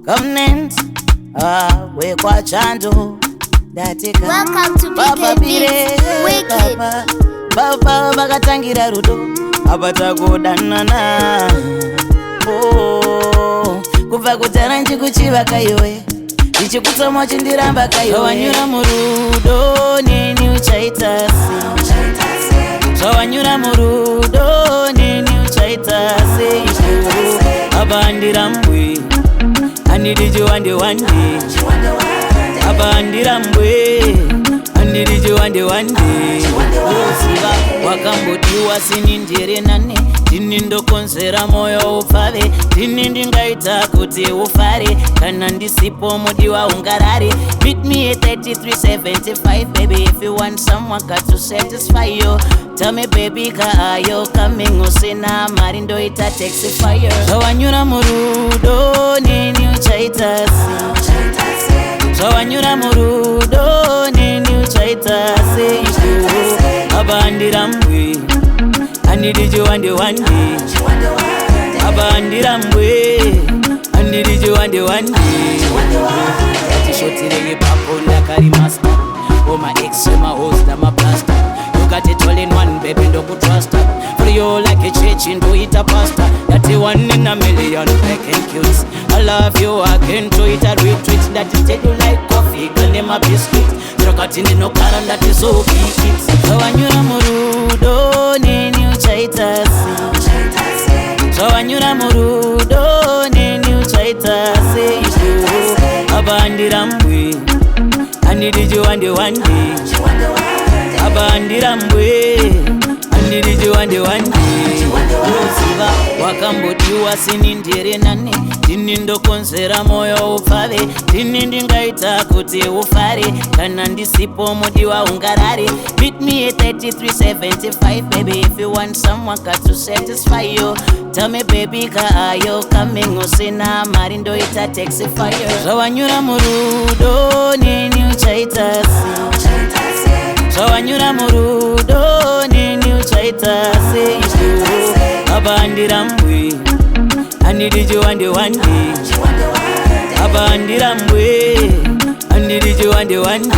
Covenant, we kwa chando. Welcome to Papa BK Wicked. Papa bagatangira rudo. Abata kudanana. Oh, kuva kutara nchikuchiva kaiwe. Ichikutomo chindiramba kaiwe. Wanyura murudo nini Uchaita Sei. Wanyura murudo nini Uchaita Sei. Abandira mbwe. Anidiju wande wande. Abandira mbwe. Anidiju wande wande. Wakambotiwa sinindire nane. Tini ndokonzera moyo ufave. Tini ndingaita kuti ufare. Kana ndisipo mudiwa ungarare. Meet me at 3375. Baby, if you want someone got to satisfy you. Tell me baby ka ayo coming usina marindo ita taxi fire. Wanyura murudo nini Uchaita Sei. Wanyura murudo nini Uchaita Sei. Abandira mbwe. Anidiju wande wande. Abandira mbwe. Anidiju wande wande. Shoti rege papo ndakari master. Oh my ex, my host, I'm a plaster. You got it all in one, baby, don't go trust her. For you like a church, into it a pastor. That's the one in a million, I can cute. I love you, I can do it, I retreat. That is take you like coffee, girl, name a biscuit. You got in no car, that is so big. So when you're murudo, nini Uchaita Sei. So when you're murudo, nini Uchaita Sei. Abandira mbwe. Anidiju wande wande. Abandira mbwe. Anidiju wande wande. Wakambotiwa sinindire nane. Tini ndokonzera moyo ufave. Tini ndingaita kuti ufare. Kana ndisipo mudiwa ungarare. Meet me at 3375. Baby, if you want someone got to satisfy you. Tell me baby ka ayo coming usina marindo ita taxi fire. Wanyura murudo nini Uchaita Sei. Wanyura murudo nini Uchaita Sei. Abandira mbwe. Anidiju wande wande. Abandira mbwe. Anidiju wande wande.